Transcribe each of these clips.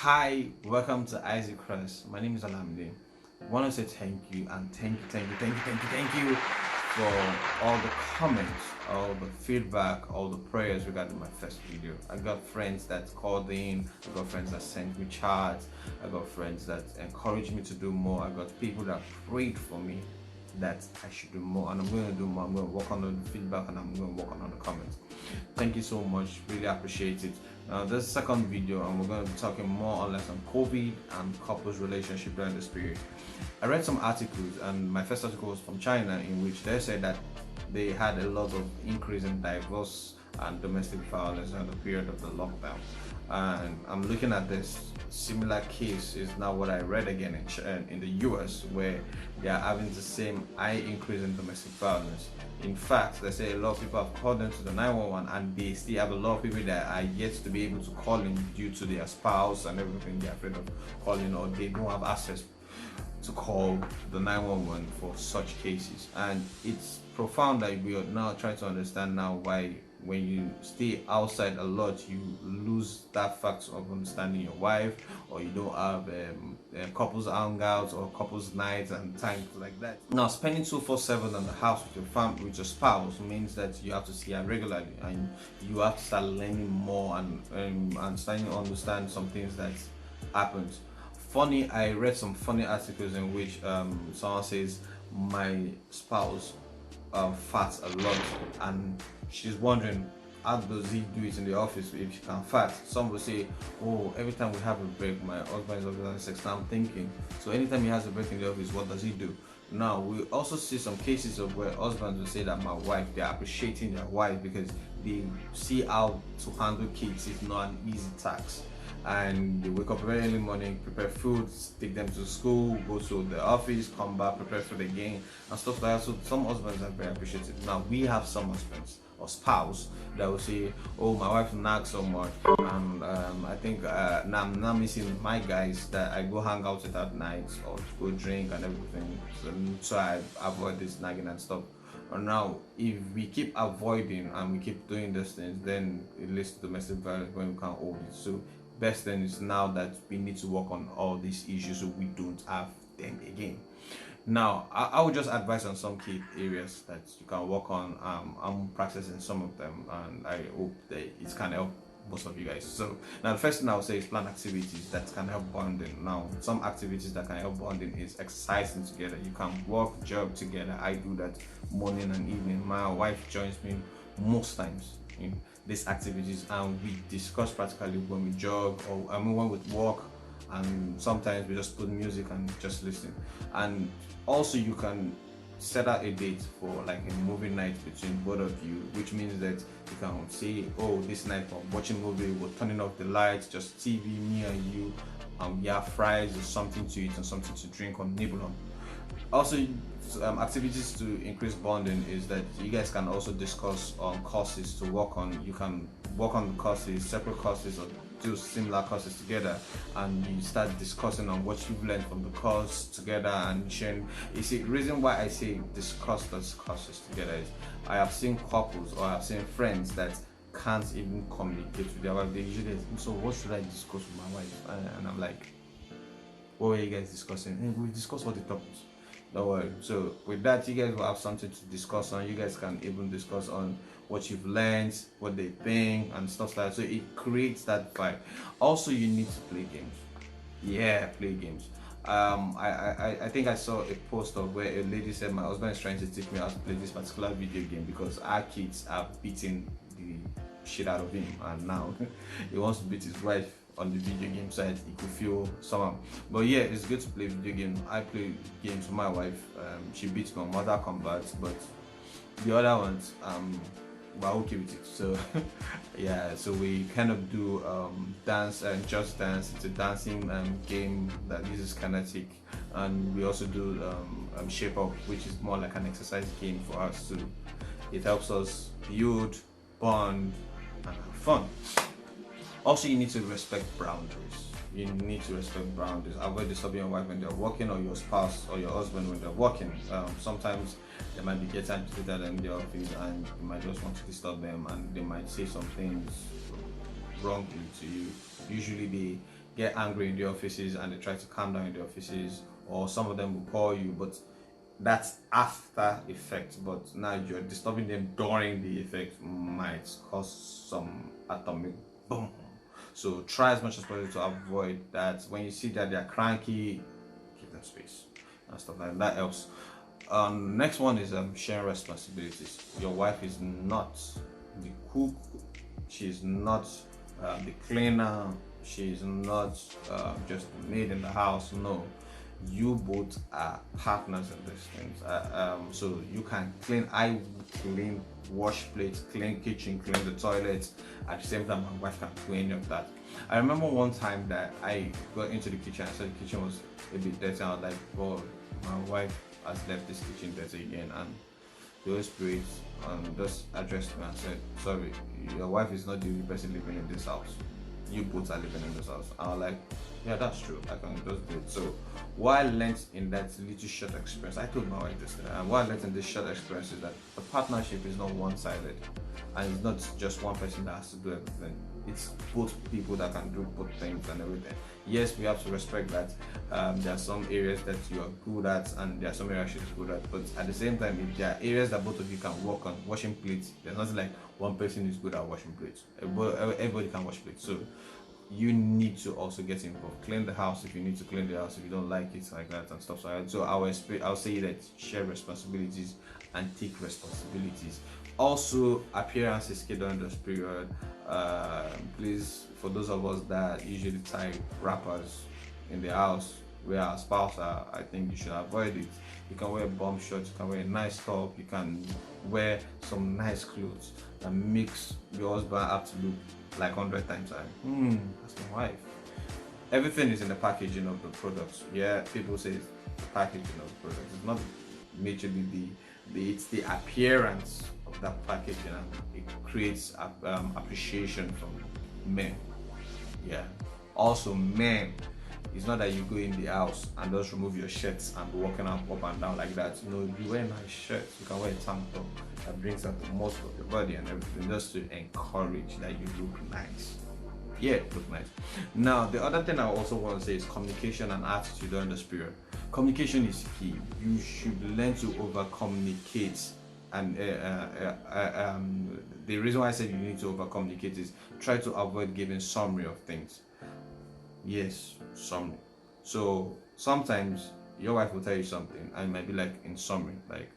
Hi, welcome to Isaac Cross. My name is Alamde. I want to say thank you and thank you for all the comments, all the feedback, all the prayers regarding my first video. I got friends that called in, I got friends that sent me chats, I got friends that encouraged me to do more, I got people that prayed for me that I should do more, and I'm going to do more. I'm going to work on the feedback and I'm going to work on the comments. Thank you so much, really appreciate it. Now this is the second video and we're going to be talking more or less on COVID and couples relationship during this period. I read some articles, and my first article was from China, in which they said that they had a lot of increase in divorce and domestic violence during the period of the lockdown. And I'm looking at this similar case is now what I read again in the US, where they are having the same high increase in domestic violence. In fact, they say a lot of people have called them to the 911 and they still have a lot of people that are yet to be able to call in due to their spouse and everything. They're afraid of calling, or they don't have access to call the 911 for such cases. And it's profound that we are now trying to understand now why when you stay outside a lot you lose that fact of understanding your wife, or you don't have couples hangouts or couples nights and times like that. Now spending 24/7 in the house with your family, with your spouse, means that you have to see her regularly, and you have to start learning more and starting to understand some things that happens. Funny, I read some funny articles in which someone says my spouse farts a lot, and she's wondering how does he do it in the office if she can fart. Some will say, oh, every time we have a break my husband is always having sex. Now I'm thinking, so anytime he has a break in the office, what does he do? Now we also see some cases of where husbands will say that my wife, they're appreciating their wife because they see how to handle kids is not an easy task, and they wake up very early morning, prepare food, take them to school, go to the office, come back, prepare food again and stuff like that. So some husbands are very appreciative. Now we have some husbands or spouse that will say, oh, my wife nags so much, and I think now I'm not missing my guys that I go hang out with at night or go drink and everything, so I avoid this nagging and stuff. And now if we keep avoiding and we keep doing these things, then it leads to domestic violence when we can't hold it. So best thing is now that we need to work on all these issues so we don't have them again. Now I would just advise on some key areas that you can work on. I'm practicing some of them and I hope that it can help most of you guys. So now the first thing I would say is plan activities that can help bonding. Now some activities that can help bonding is exercising together. You can walk, jog together. I do that morning and evening. My wife joins me most times in these activities, and we discuss practically when we jog, or when we walk, and sometimes we just put music and just listen. And also you can set out a date for like a movie night between both of you, which means that you can say, oh, this night we're watching movie, we're turning off the lights, just TV, me and you, we have fries or something to eat and something to drink or nibble on. Also activities to increase bonding is that you guys can also discuss on courses to work on. You can work on the courses, separate courses, or do similar courses together, and you start discussing on what you've learned from the course together and sharing. You see, the reason why I say discuss those courses together is I have seen couples or I have seen friends that can't even communicate with their wife. They usually, so what should I discuss with my wife? And I'm like, what were you guys discussing? And we discussed all the topics. Don't worry. So with that, you guys will have something to discuss on. You guys can even discuss on what you've learned, what they think, and stuff like that. So it creates that vibe. Also, you need to play games. Yeah, play games. I think I saw a post of where a lady said my husband is trying to teach me how to play this particular video game because our kids are beating the shit out of him, and now he wants to beat his wife on the video game side. He could feel somehow. But yeah, it's good to play video games. I play games with my wife. She beats me on Mortal Kombat, but the other ones we're okay with it. So yeah, so we kind of do dance and just dance. It's a dancing game that uses kinetic, and we also do shape up, which is more like an exercise game for us. So it helps us build, bond, and have fun. Also, you need to respect boundaries. You need to respect boundaries. Avoid disturbing your wife when they're working, or your spouse or your husband when they're working. Sometimes they might be getting agitated in the office and you might just want to disturb them, and they might say some things wrongly to you. Usually get angry in the offices and they try to calm down in the offices, or some of them will call you, but that's after effect. But now you're disturbing them during the effect, might cause some atomic boom. So try as much as possible to avoid that. When you see that they're cranky, give them space and stuff like that. That helps. Next one is sharing responsibilities. Your wife is not the cook, she's not the cleaner, she's not just the maid in the house. No, you both are partners in these things. So you can clean, I clean, wash plates, clean kitchen, clean the toilets. At the same time, my wife can do any of that. I remember one time that I got into the kitchen. I saw the kitchen was a bit dirty. I was like, "Well, my wife has left this kitchen dirty again." And the Holy Spirit just addressed me and said, "Sorry, your wife is not the only person living in this house. You both are living in this house." I was like, "Yeah, that's true. I can just do it." So what I learned in that little short experience, I told my wife this, and what I learned in this short experience is that the partnership is not one-sided, and it's not just one person that has to do everything. It's both people that can do both things and everything. Yes, we have to respect that there are some areas that you are good at and there are some areas she's good at, but at the same time, if there are areas that both of you can work on, washing plates, there's nothing like one person is good at washing plates. Everybody can wash plates. So you need to also get involved. Clean the house if you need to clean the house, if you don't like it like that and stuff like that. So I'll say that share responsibilities and take responsibilities. Also, appearance is key during this period. Please, for those of us that usually tie wrappers in the house where our spouse are, I think you should avoid it. You can wear bomb shorts, you can wear a nice top, you can wear some nice clothes that makes your husband have to look like 100 times like, that's my wife. Everything is in the packaging of the products. Yeah, people say it's the packaging of the products. It's not majorly it's the appearance of that packaging, and it creates appreciation from men. Yeah. Also, men, it's not that you go in the house and just remove your shirts and be walking up and down like that. No, you wear nice shirts. You can wear a tank top that brings out the most of your body and everything, just to encourage that you look nice. Yeah, look nice. Now, the other thing I also want to say is communication and attitude during this period. Communication is key. You should learn to over communicate. And the reason why I said you need to over communicate is try to avoid giving summary of things. Yes, summary. So sometimes your wife will tell you something and it might be like in summary, like,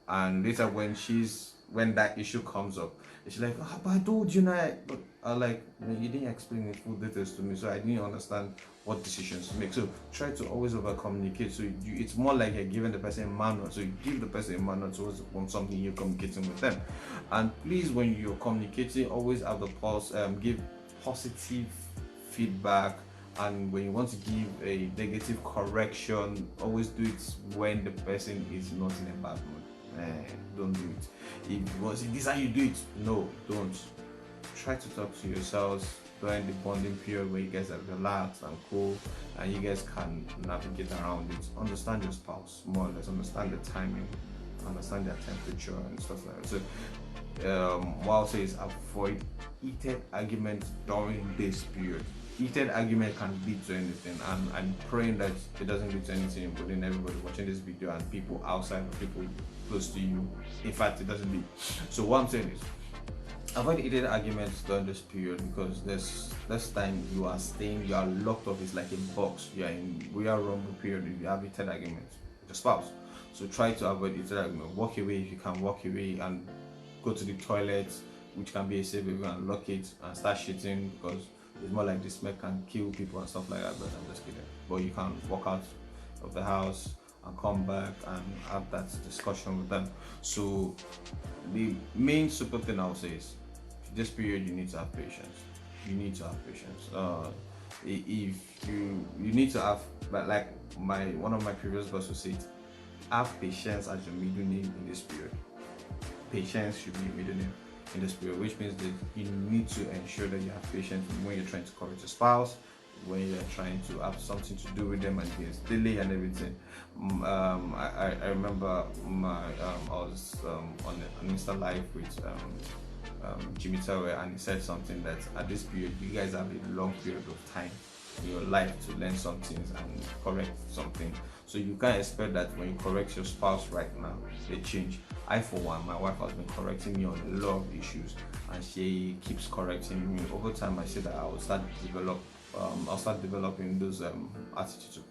and later when that issue comes up, she's like, "Oh, but I told you now." But I like, you didn't explain in full details to me, so I didn't understand what decisions to make. So try to always over communicate. So it's more like you're giving the person a manual. So you give the person a manual towards on something you're communicating with them. And please, when you're communicating, always have the pulse. Give positive feedback. And when you want to give a negative correction, always do it when the person is not in a bad mood. Don't do it. If you want to say, "This is how you do it," no, don't. Try to talk to yourselves during the bonding period where you guys are relaxed and cool and you guys can navigate around it. Understand your spouse more or less, understand the timing, understand their temperature and stuff like that. So what I'll say is avoid heated arguments during this period. Heated argument can lead to anything, and I'm praying that it doesn't lead to anything, including everybody watching this video and people outside or people close to you. In fact, it doesn't lead. So what I'm saying is avoid heated arguments during this period, because this time you are locked up. It's like a box. You are in Royal Rumble period if you have heated arguments with your spouse. So try to avoid heated argument. Walk away if you can walk away, and go to the toilet, which can be a safe haven, and lock it and start shitting, because it's more like the smell can kill people and stuff like that. But I'm just kidding. But you can walk out of the house and come back and have that discussion with them. So the main super thing I would say is this period you need to have patience. You need to have patience. If you need to have, but like one of my previous bosses said, have patience as your middle name in this period. Patience should be your middle name in this period, which means that you need to ensure that you have patience when you're trying to correct your spouse, when you're trying to have something to do with them and there's delay and everything. I remember I was on an Insta live with Jimmy Tower, and he said something that at this period you guys have a long period of time in your life to learn some things and correct something. So you can't expect that when you correct your spouse right now, they change. I, for one, my wife has been correcting me on a lot of issues, and she keeps correcting me. Over time, I say that I'll start developing those attitudes to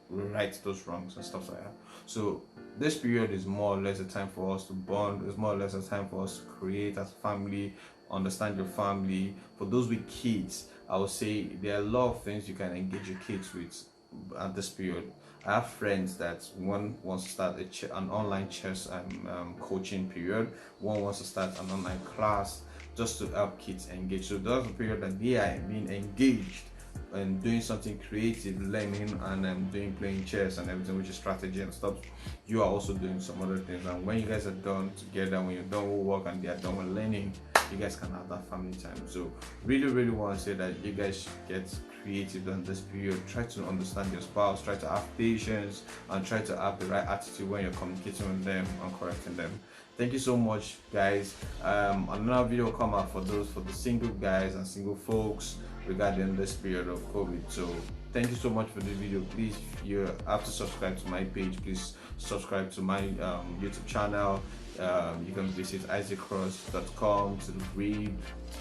right those wrongs and stuff like that. So this period is more or less a time for us to bond. It's more or less a time for us to create as a family, understand your family. For those with kids, I would say there are a lot of things you can engage your kids with at this period. I have friends that one wants to start an online chess coaching period. One wants to start an online class just to help kids engage. So that's a period that they are being engaged and doing something creative, learning and playing chess and everything, which is strategy and stuff. You are also doing some other things, and when you guys are done together, when you're done with work and they are done with learning, you guys can have that family time. So really want to say that you guys should get creative in this period. Try to understand your spouse, try to have patience, and try to have the right attitude when you're communicating with them and correcting them. Thank you so much, guys. Another video will come out for the single guys and single folks regarding this period of COVID. So thank you so much for this video. Please, if you have to subscribe to my page, please subscribe to my YouTube channel. You can visit isaacross.com to read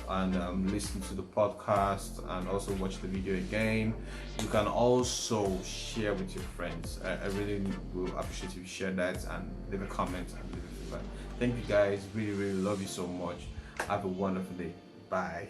and listen to the podcast and also watch the video again. You can also share with your friends. I really will appreciate if you share that and leave a comment and leave a feedback. Thank you guys, really love you so much. Have a wonderful day. Bye.